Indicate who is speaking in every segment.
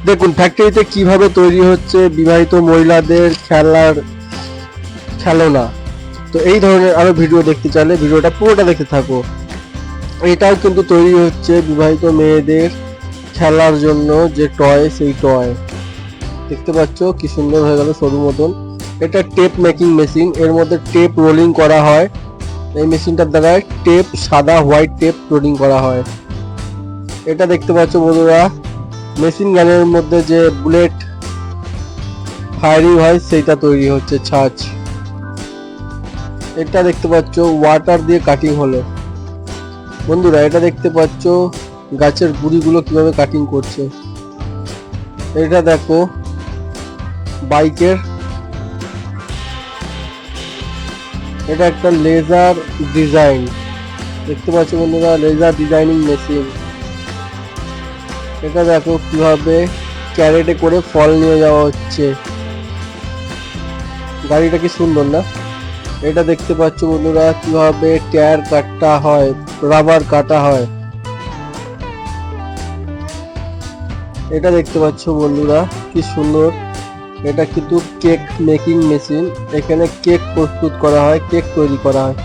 Speaker 1: দেখুন ফ্যাক্টরিতে কিভাবে তৈরি হচ্ছে বিবাহিত মহিলাদের খেলনা। তো এই ধরনের আরো ভিডিও দেখতে চাইলে ভিডিওটা পুরোটা দেখতে থাকো। এটাও কিন্তু তৈরি হচ্ছে বিবাহিত মেয়েদের খেলার জন্য যে টয়, সেই টয় দেখতে পাচ্ছ কি সুন্দর হয়ে গেল সরু মতন। এটা টেপ মেকিং মেশিন, এর মধ্যে টেপ রোলিং করা হয়। এই মেশিনটার দ্বারা টেপ, সাদা হোয়াইট টেপ রোলিং করা হয়। এটা দেখতে পাচ্ছ বন্ধুরা মেশিন গানের মধ্যে যে বুলেট ফায়ারিং হয় সেইটা তৈরি হচ্ছে ছাঁচ। এটা দেখতে পাচ্ছ ওয়াটার দিয়ে কাটিং হলো। বন্ধুরা এটা দেখতে পাচ্ছ গাছের গুড়িগুলো কিভাবে কাটিং করছে। এটা দেখো বাইকের, এটা একটা লেজার ডিজাইন দেখতে পাচ্ছ বন্ধুরা, লেজার ডিজাইনিং মেশিন। এটা দেখো কিভাবে ক্যারেটে করে ফল নিয়ে যাওয়া হচ্ছে। গাড়িটা কি সুন্দর না? এটা দেখতে পাচ্ছ বন্ধুরা কিভাবে টায়ার কাটা হয়, রাবার কাটা হয়। এটা দেখতে পাচ্ছ বন্ধুরা কি সুন্দর, এটা কিন্তু কেক মেকিং মেশিন। এখানে কেক প্রস্তুত করা হয়, কেক তৈরি করা হয়।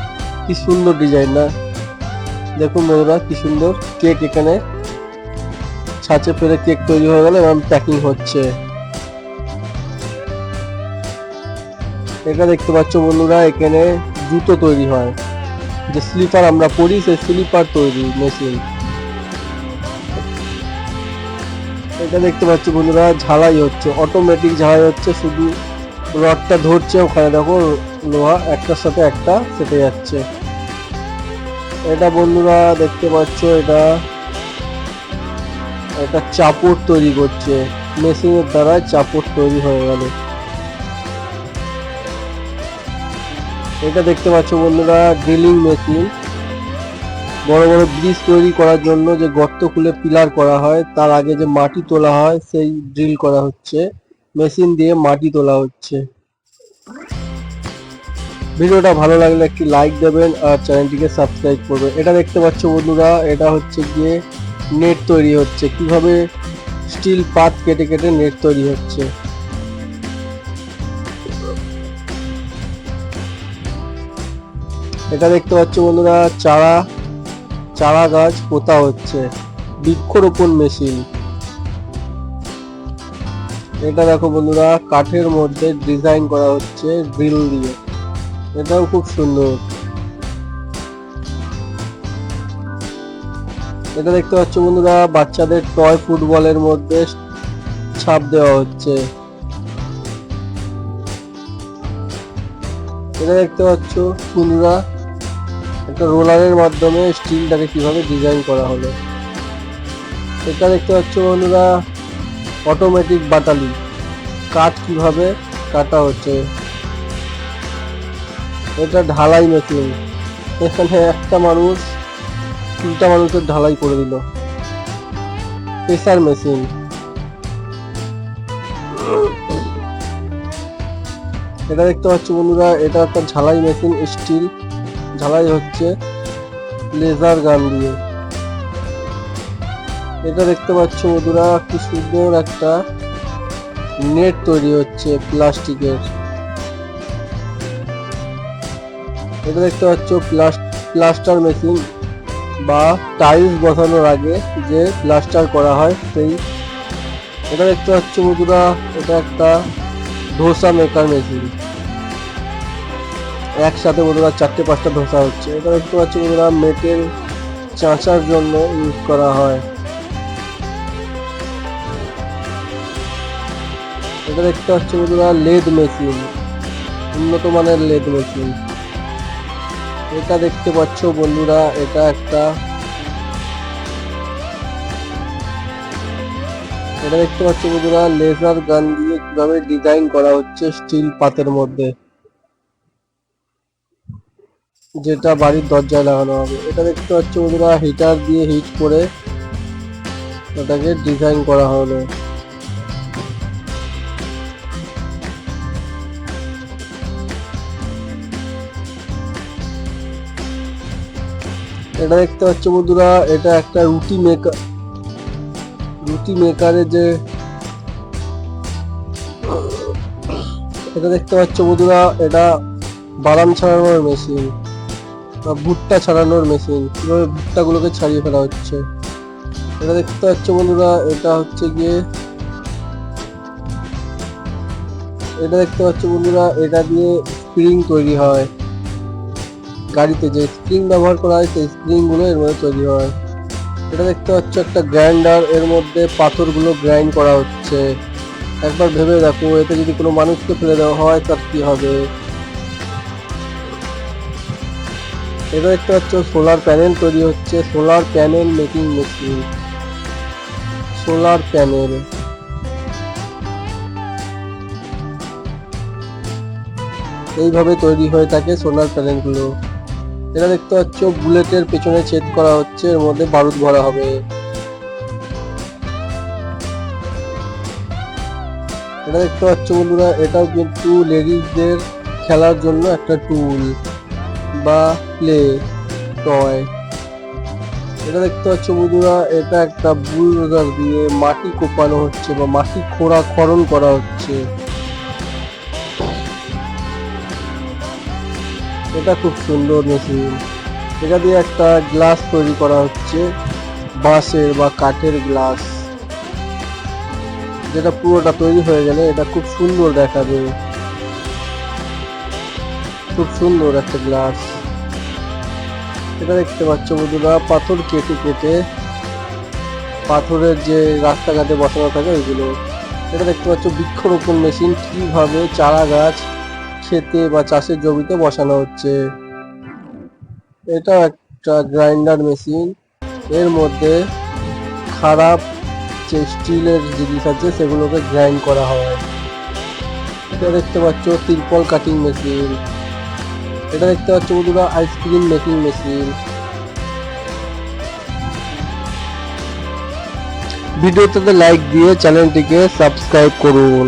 Speaker 1: কি সুন্দর ডিজাইন না? দেখুন বন্ধুরা কি সুন্দর কেক, এখানে ছাঁচে ফেলে কেক তৈরি হয়ে গেল এবং প্যাকিং হচ্ছে। এটা দেখতে পাচ্ছ বন্ধুরা এখানে জুতো তৈরি হয়, যে স্লিপার আমরা পরি সেই স্লিপার তৈরি মেশিন। এটা দেখতে পাচ্ছ বন্ধুরা ঝালাই হচ্ছে, অটোমেটিক ঝালাই হচ্ছে, শুধু রডটা ধরছে, ওখানে দেখো লোহা একটার সাথে একটা সেটে যাচ্ছে। এটা বন্ধুরা দেখতে পাচ্ছ এটা চাপড় তৈরি করছে, মেশিনের দ্বারা চাপড় তৈরি হয়ে গেল। এটা দেখতে পাচ্ছ বন্ধুরা ড্রিলিং মেশিন, বড় বড় ব্রিজ তৈরি করার জন্য যে গর্ত খুলে পিলার করা হয়, তার আগে যে মাটি তোলা হয় সেই ড্রিল করা হচ্ছে, মেশিন দিয়ে মাটি তোলা হচ্ছে। ভিডিওটা ভালো লাগলে একটি লাইক দেবেন আর চ্যানেলটিকে সাবস্ক্রাইব করবেন। এটা দেখতে পাচ্ছ বন্ধুরা এটা হচ্ছে গিয়ে নেট তৈরি হচ্ছে, কিভাবে স্টিল পাত কেটে কেটে নেট তৈরি হচ্ছে। এটা দেখতে পাচ্ছ বন্ধুরা চারা গাছ পোতা হচ্ছে, বৃক্ষরোপণ মেশিন। এটা দেখো বন্ধুরা কাঠের মধ্যে ডিজাইন করা হচ্ছে ড্রিল দিয়ে, এটাও খুব সুন্দর। এটা দেখতে পাচ্ছ বন্ধুরা বাচ্চাদের টয় ফুটবলের মধ্যে ছাপ দেওয়া হচ্ছে। এটা দেখতে পাচ্ছ বন্ধুরা একটা রোলারের মাধ্যমে স্টিলটাকে কিভাবে ডিজাইন করা হলো। এটা দেখতে পাচ্ছ বন্ধুরা অটোমেটিক বাটালি, কাঠ কিভাবে কাটা হচ্ছে। এটা ঢালাই মেশিন, এখানে একটা মানুষ 3টা মানুষের ঢালাই করে দিল। প্রেসার মেশিন, এটা দেখতে পাচ্ছ বন্ধুরা এটা একটা ঝালাই মেশিন, স্টিল ঝালাই হচ্ছে লেজার গান দিয়ে। এটা দেখতে পাচ্ছ বন্ধুরা কি সুন্দর একটা নেট তৈরি হচ্ছে প্লাস্টিকের। এটা দেখতে পাচ্ছ প্লাস্টার মেশিন, বা টাইলস বসানোর আগে যে প্লাস্টার করা হয় সেই। এটা দেখতে পাচ্ছ বন্ধুরা এটা একটা ধোসা মেকার মেশিন, একসাথে বন্ধুরা 4-5টা ধোসা হচ্ছে। এটা দেখতে পাচ্ছ বন্ধুরা মেটেল চাঁচার জন্য ইউজ করা হয়। এটা দেখতে পাচ্ছ বন্ধুরা লেদ মেশিন, উন্নত মানের লেদ মেশিন। এটা দেখতে পাচ্ছ বন্ধুরা এটা দেখতে পাচ্ছ বন্ধুরা লেজার গান দিয়ে কিভাবে ডিজাইন করা হচ্ছে স্টিল পাতের মধ্যে, যেটা বাড়ির দরজায় লাগানো হবে। এটা দেখতে পাচ্ছ বন্ধুরা হিটার দিয়ে হিট করে ওটাকে ডিজাইন করা হলো। এটা দেখতে পাচ্ছ বন্ধুরা এটা একটা রুটি মেকারের যে এটা দেখতে পাচ্ছ বন্ধুরা, এটা বাদাম ছাড়ানোর মেশিন বা ভুট্টা ছাড়ানোর মেশিন, কিভাবে ভুট্টাগুলোকে ছাড়িয়ে ফেলা হচ্ছে। এটা দেখতে পাচ্ছ বন্ধুরা, এটা হচ্ছে গিয়ে এটা দেখতে পাচ্ছ বন্ধুরা, এটা দিয়ে স্প্রিং তৈরি হয়। গাড়িতে যে স্প্রিং ব্যবহার করা হয় সেই স্প্রিং গুলো এর মধ্যে তৈরি হয়। এটা দেখতে পাচ্ছ একটা গ্রাইন্ডার, এর মধ্যে পাথরগুলো গ্রাইন্ড করা হচ্ছে। একবার ভেবে দেখো, এতে যদি কোনো মানুষকে ফেলে দেওয়া হয় তার কি হবে। এটা দেখতে পাচ্ছ সোলার প্যানেল তৈরি হচ্ছে, solar panel making machine. Solar panel এইভাবে তৈরি হয়ে থাকে সোলার প্যানেলগুলো। এটা দেখতে পাচ্ছ বুলেটের পেছনে ছেদ করা হচ্ছে, এর মধ্যে বারুদ ভরা হবে। এটা দেখতে পাচ্ছ বন্ধুরা, এটাও কিন্তু লেডিসদের খেলার জন্য একটা টুল বা প্লে টয়। এটা দেখতে পাচ্ছ বন্ধুরা, এটা একটা বুলডোজার দিয়ে মাটি কোপানো হচ্ছে বা মাটি খনন করা হচ্ছে। এটা খুব সুন্দর মেশিন। এটা দিয়ে একটা গ্লাস তৈরি করা হচ্ছে, বাঁশের বা কাঠের গ্লাস, যেটা পুরোটা তৈরি হয়ে গেলে এটা খুব সুন্দর দেখাবে। খুব সুন্দর একটা গ্লাস। এটা দেখতে পাচ্ছ বন্ধুরা, পাথর কেটে কেটে পাথরের যে রাস্তাঘাটে বসানো থাকে ওইগুলো। এটা দেখতে পাচ্ছ বৃক্ষরোপণ মেশিন, কিভাবে চারা গাছ খেতে বা চাষের জমিতে বসানো হচ্ছে। এটা একটা গ্রাইন্ডার মেশিন, এর মধ্যে খারাপ যে স্টিলের জিনিস আছে সেগুলোকে গ্রাইন্ড করা হয়। এটা দেখতে পাচ্ছ তিরপল কাটিং মেশিন। এটা দেখতে পাচ্ছ বন্ধুরা আইসক্রিম মেকিং মেশিন। ভিডিওতে লাইক দিয়ে চ্যানেলটিকে সাবস্ক্রাইব করুন।